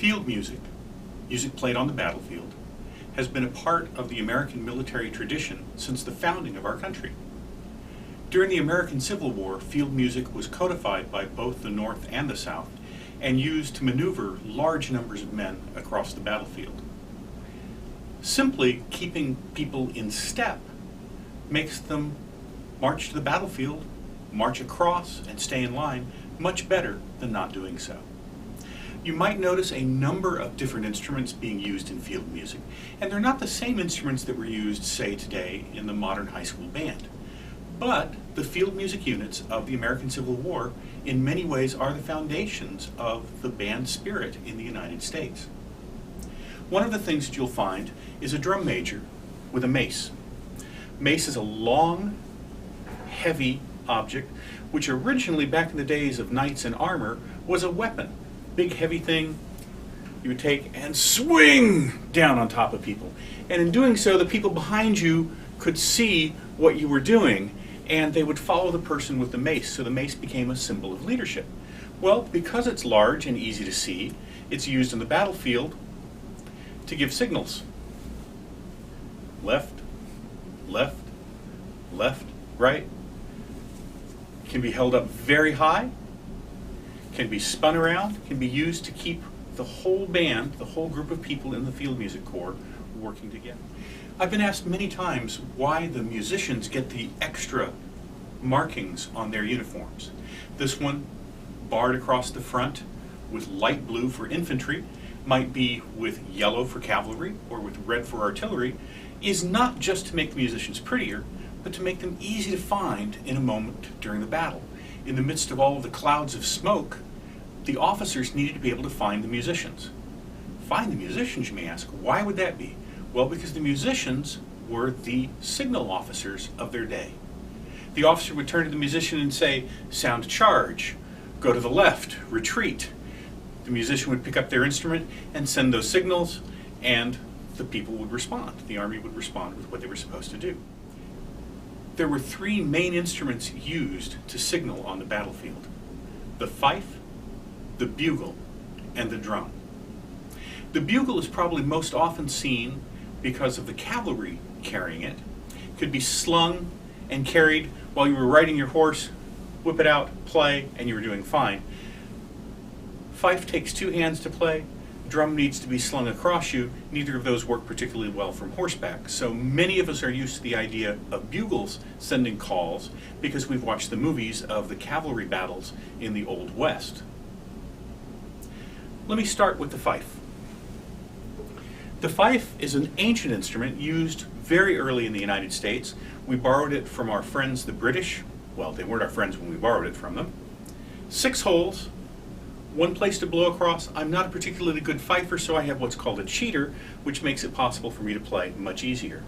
Field music, music played on the battlefield, has been a part of the American military tradition since the founding of our country. During the American Civil War, field music was codified by both the North and the South and used to maneuver large numbers of men across the battlefield. Simply keeping people in step makes them march to the battlefield, march across, and stay in line much better than not doing so. You might notice a number of different instruments being used in field music, and they're not the same instruments that were used, say, today in the modern high school band. But the field music units of the American Civil War in many ways are the foundations of the band spirit in the United States. One of the things that you'll find is a drum major with a mace. Mace is a long, heavy object, which originally, back in the days of knights in armor, was a weapon. Big, heavy thing you would take and swing down on top of people. And in doing so, the people behind you could see what you were doing, and they would follow the person with the mace, so the mace became a symbol of leadership. Well, because it's large and easy to see, it's used in the battlefield to give signals. Left, left, left, right. Can be held up very high, can be spun around, can be used to keep the whole band, the whole group of people in the Field Music Corps working together. I've been asked many times why the musicians get the extra markings on their uniforms. This one, barred across the front with light blue for infantry, might be with yellow for cavalry or with red for artillery, is not just to make the musicians prettier, but to make them easy to find in a moment during the battle. In the midst of all of the clouds of smoke, the officers needed to be able to find the musicians. Find the musicians, you may ask. Why would that be? Well, because the musicians were the signal officers of their day. The officer would turn to the musician and say, "Sound charge, go to the left, retreat." The musician would pick up their instrument and send those signals, and the people would respond. The army would respond with what they were supposed to do. There were three main instruments used to signal on the battlefield: the fife, the bugle, and the drum. The bugle is probably most often seen because of the cavalry carrying it. It could be slung and carried while you were riding your horse, whip it out, play, and you were doing fine. Fife takes two hands to play. Drum needs to be slung across you. Neither of those work particularly well from horseback. So many of us are used to the idea of bugles sending calls because we've watched the movies of the cavalry battles in the Old West. Let me start with the fife. The fife is an ancient instrument used very early in the United States. We borrowed it from our friends, the British. Well, they weren't our friends when we borrowed it from them. 6 holes, one place to blow across. I'm not a particularly good fifer, so I have what's called a cheater, which makes it possible for me to play much easier.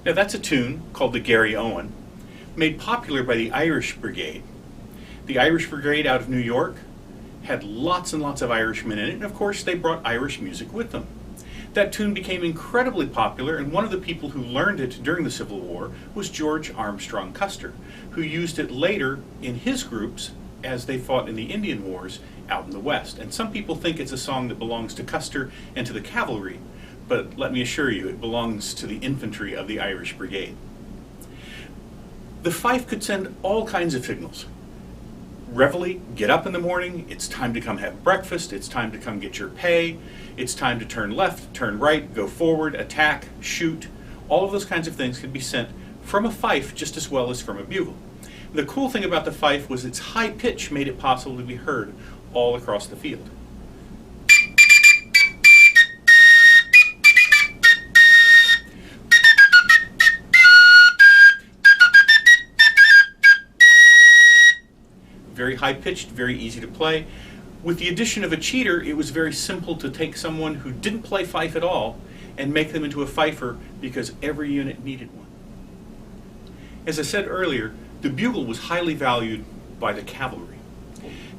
Now that's a tune called the Garryowen, made popular by the Irish Brigade. The Irish Brigade out of New York had lots and lots of Irishmen in it, and of course they brought Irish music with them. That tune became incredibly popular, and one of the people who learned it during the Civil War was George Armstrong Custer, who used it later in his groups as they fought in the Indian Wars out in the West. And some people think it's a song that belongs to Custer and to the cavalry, but let me assure you, it belongs to the infantry of the Irish Brigade. The fife could send all kinds of signals. Reveille, get up in the morning, it's time to come have breakfast, it's time to come get your pay, it's time to turn left, turn right, go forward, attack, shoot. All of those kinds of things could be sent from a fife just as well as from a bugle. The cool thing about the fife was its high pitch made it possible to be heard all across the field. Very high pitched, very easy to play. With the addition of a cheater, it was very simple to take someone who didn't play fife at all and make them into a fifer because every unit needed one. As I said earlier, the bugle was highly valued by the cavalry.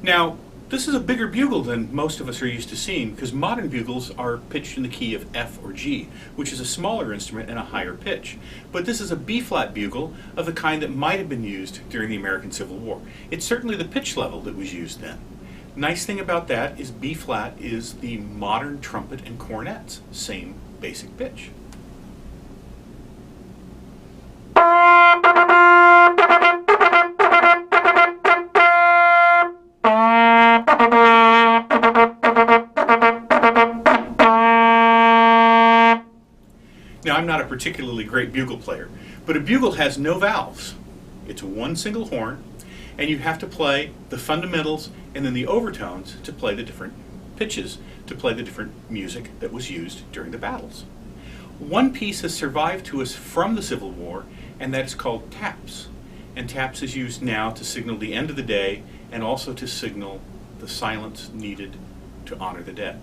Now, this is a bigger bugle than most of us are used to seeing because modern bugles are pitched in the key of F or G, which is a smaller instrument and a higher pitch. But this is a B-flat bugle of the kind that might have been used during the American Civil War. It's certainly the pitch level that was used then. Nice thing about that is B-flat is the modern trumpet and cornets, same basic pitch. Now, I'm not a particularly great bugle player, but a bugle has no valves. It's one single horn, and you have to play the fundamentals and then the overtones to play the different pitches, to play the different music that was used during the battles. One piece has survived to us from the Civil War, and that is called taps. And taps is used now to signal the end of the day and also to signal the silence needed to honor the dead.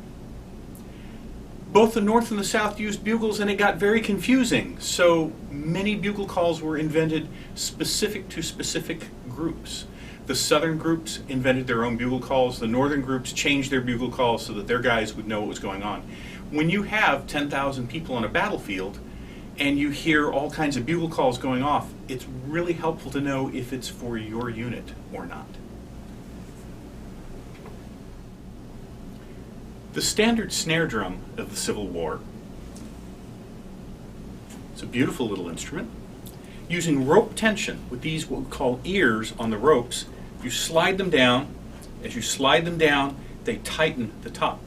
Both the North and the South used bugles, and it got very confusing. So many bugle calls were invented specific to specific groups. The Southern groups invented their own bugle calls. The Northern groups changed their bugle calls so that their guys would know what was going on. When you have 10,000 people on a battlefield and you hear all kinds of bugle calls going off, it's really helpful to know if it's for your unit or not. The standard snare drum of the Civil War, it's a beautiful little instrument. Using rope tension with these what we call ears on the ropes, you slide them down. As you slide them down, they tighten the top.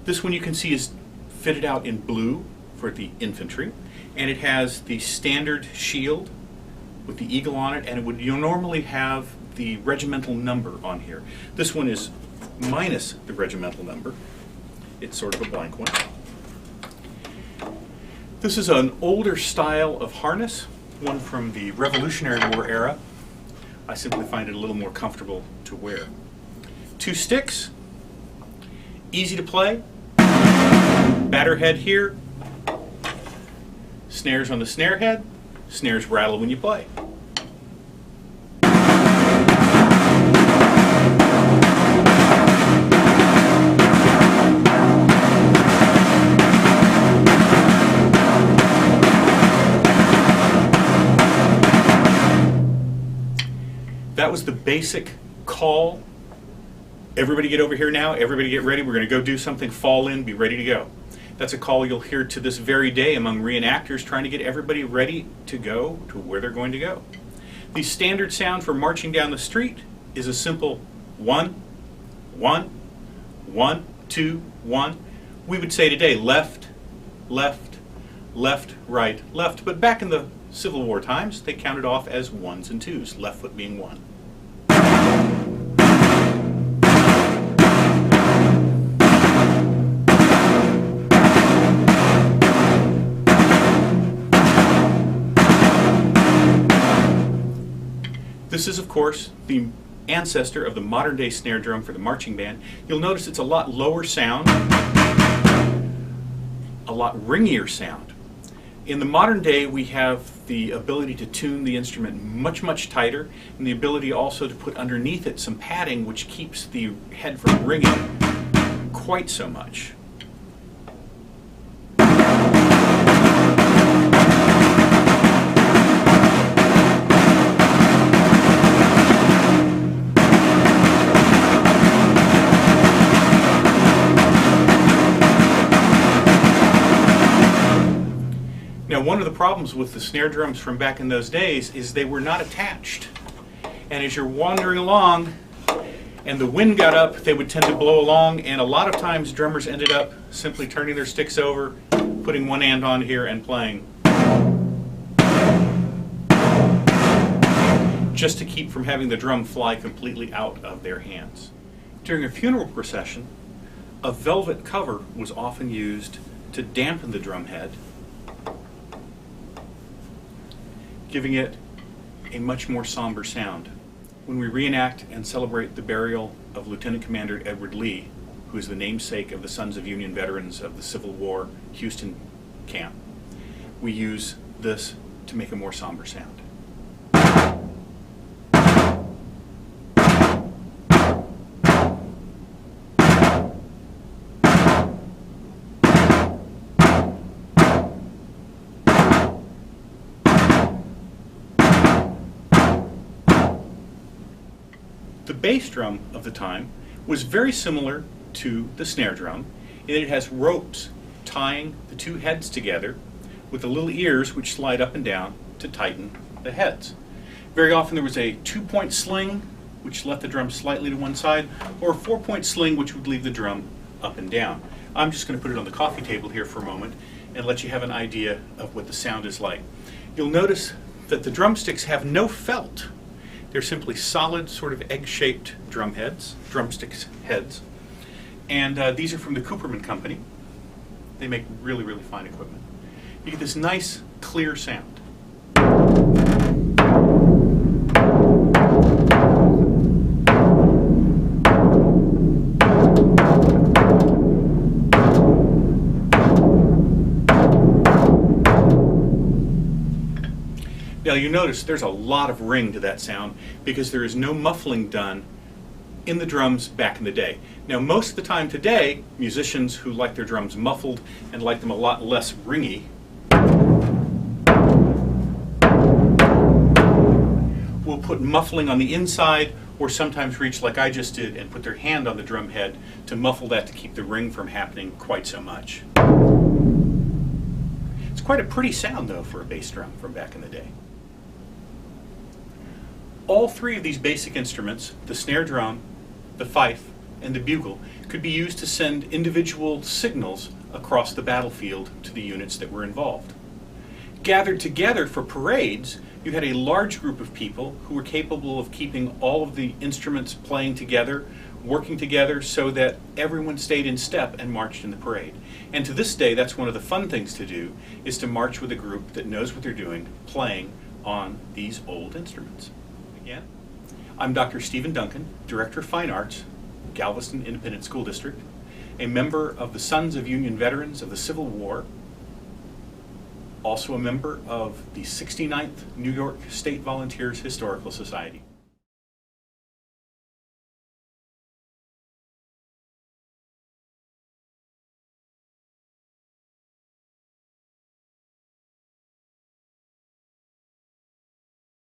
This one you can see is fitted out in blue for the infantry, and it has the standard shield with the eagle on it, and you'll normally have the regimental number on here. This one is minus the regimental number. It's sort of a blank one. This is an older style of harness, one from the Revolutionary War era. I simply find it a little more comfortable to wear. 2 sticks, easy to play. Batter head here, snares on the snare head, snares rattle when you play. That was the basic call. Everybody get over here now, everybody get ready, we're going to go do something, fall in, be ready to go. That's a call you'll hear to this very day among reenactors trying to get everybody ready to go to where they're going to go. The standard sound for marching down the street is a simple 1, 1, 1, 2, 1. We would say today left, left, left, right, left, but back in the Civil War times they counted off as 1s and 2s, left foot being 1. This is, of course, the ancestor of the modern-day snare drum for the marching band. You'll notice it's a lot lower sound, a lot ringier sound. In the modern day, we have the ability to tune the instrument much, much tighter, and the ability also to put underneath it some padding which keeps the head from ringing quite so much. Now, one of the problems with the snare drums from back in those days is they were not attached. And as you're wandering along and the wind got up, they would tend to blow along, and a lot of times drummers ended up simply turning their sticks over, putting one hand on here and playing, just to keep from having the drum fly completely out of their hands. During a funeral procession, a velvet cover was often used to dampen the drum head, giving it a much more somber sound. when we reenact and celebrate the burial of Lieutenant Commander Edward Lee, who is the namesake of the Sons of Union Veterans of the Civil War Houston camp, we use this to make a more somber sound. The bass drum of the time was very similar to the snare drum in that it has ropes tying the two heads together with the little ears which slide up and down to tighten the heads. Very often there was a 2-point sling which let the drum slightly to one side, or a 4-point sling which would leave the drum up and down. I'm just going to put it on the coffee table here for a moment and let you have an idea of what the sound is like. You'll notice that the drumsticks have no felt. They're simply solid, sort of egg-shaped drumsticks heads. And these are from the Cooperman Company. They make really, really fine equipment. You get this nice, clear sound. Now you notice there's a lot of ring to that sound because there is no muffling done in the drums back in the day. Now most of the time today, musicians who like their drums muffled and like them a lot less ringy will put muffling on the inside, or sometimes reach like I just did and put their hand on the drum head to muffle that to keep the ring from happening quite so much. It's quite a pretty sound though for a bass drum from back in the day. All three of these basic instruments, the snare drum, the fife, and the bugle, could be used to send individual signals across the battlefield to the units that were involved. Gathered together for parades, you had a large group of people who were capable of keeping all of the instruments playing together, working together so that everyone stayed in step and marched in the parade. And to this day, that's one of the fun things to do, is to march with a group that knows what they're doing, playing on these old instruments. Again, I'm Dr. Stephen Duncan, Director of Fine Arts, Galveston Independent School District, a member of the Sons of Union Veterans of the Civil War, also a member of the 69th New York State Volunteers Historical Society.